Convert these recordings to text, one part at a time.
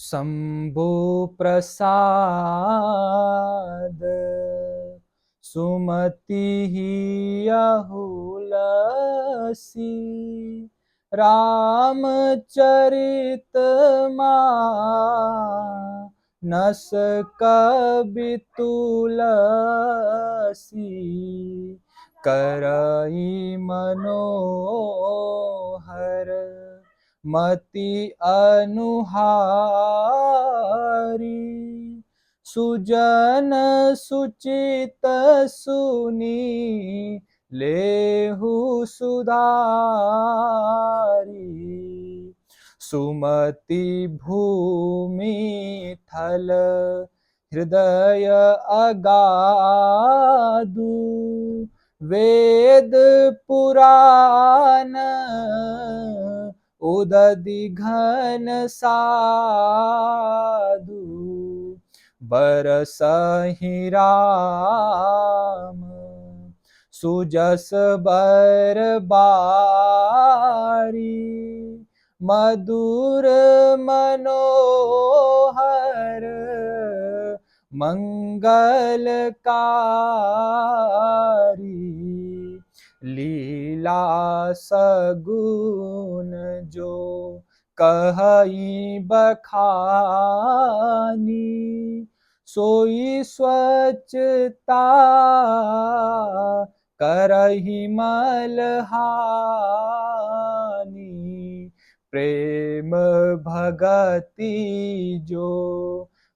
शंभो प्रसाद सुमति अहुलसी रामचरित मानस कवि तुलसी करई मनोहर मति अनुहारी सुजन सुचित सुनी लेहु सुधारी सुमति भूमि थल हृदय अगाधु वेद पुराण उदधि घन साधु बरसहि राम सुजस बर बारी मधुर मनोहर मंगलकारी लीला सगुन जो कहई बखानी सोई स्वच्छता करहि मलहानी प्रेम भगति जो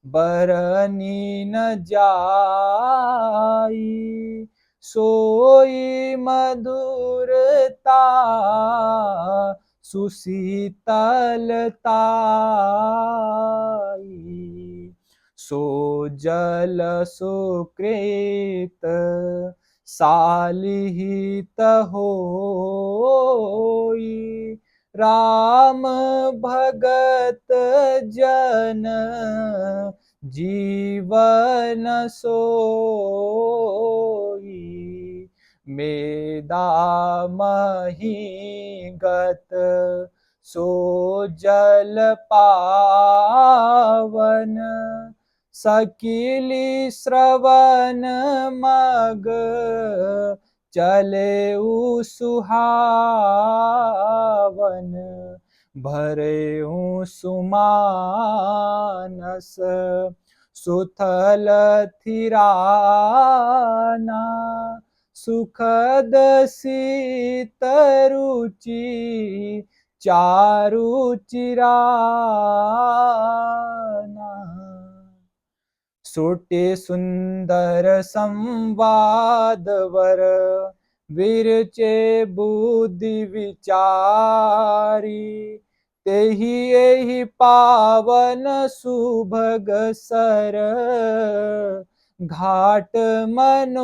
बरनी न जाई सोई मधुरता सुशीतलताई सो जल सुकृत सालिहित होई राम भगत जन जीवन सोई मेदा महीगत सो जल पावन सकीली श्रवण मग चले सुहावन भरे सुमानस सुथल थिराना सुखद शीत रुचि चारु चिराना सोटे सुंदर संवाद वर विरचे बुद्धि विचारी तेहि एहि पावन सुभग सर घाट मनोहर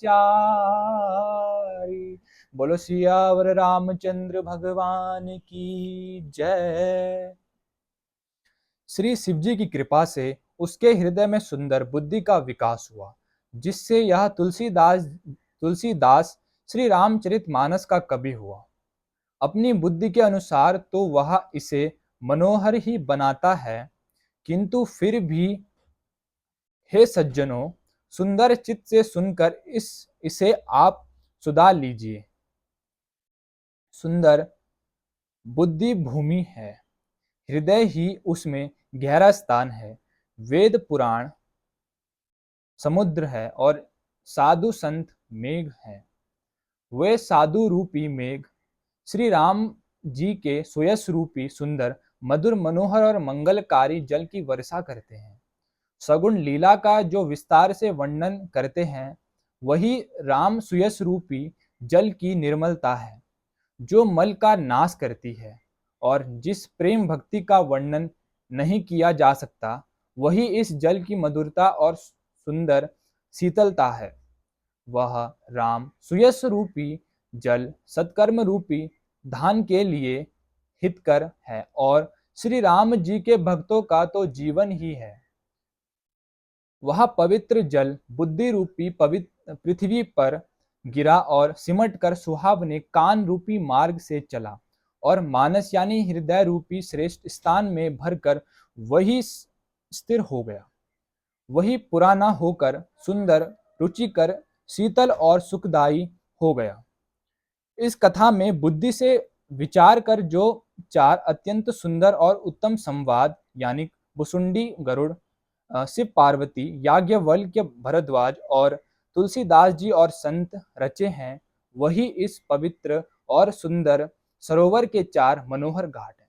चारी। बोलो सियावर रामचंद्र भगवान की जय। श्री शिवजी की कृपा से उसके हृदय में सुंदर बुद्धि का विकास हुआ, जिससे यह तुलसीदास श्री रामचरितमानस का कवि हुआ। अपनी बुद्धि के अनुसार तो वह इसे मनोहर ही बनाता है, किंतु फिर भी हे सज्जनों, सुंदर चित्त से सुनकर इसे आप सुधा लीजिए। सुंदर बुद्धि भूमि है, हृदय ही उसमें गहरा स्थान है। वेद पुराण समुद्र है और साधु संत मेघ है। वे साधु रूपी मेघ श्री राम जी के सुयस रूपी सुंदर मधुर मनोहर और मंगलकारी जल की वर्षा करते हैं। सगुण लीला का जो विस्तार से वर्णन करते हैं, वही राम सुयस रूपी जल की निर्मलता है, जो मल का नाश करती है। और जिस प्रेम भक्ति का वर्णन नहीं किया जा सकता, वही इस जल की मधुरता और सुंदर शीतलता है। वह राम सुयस रूपी जल सत्कर्म रूपी धान के लिए हितकर है और श्री राम जी के भक्तों का तो जीवन ही है। वह पवित्र जल बुद्धि रूपी पवित्र पृथ्वी पर गिरा और सिमट कर सुहावने कान रूपी मार्ग से चला और मानस यानी हृदय रूपी श्रेष्ठ स्थान में भरकर वही स्थिर हो गया। वही पुराना होकर सुंदर, रुचिकर, शीतल और सुखदायी हो गया। इस कथा में बुद्धि से विचार कर जो चार अत्यंत सुंदर और उत्तम संवाद यानी भुसुंडी गरुड़, शिव पार्वती, याज्ञवल्क्य भरद्वाज और तुलसीदास जी और संत रचे हैं, वही इस पवित्र और सुंदर सरोवर के चार मनोहर घाट हैं।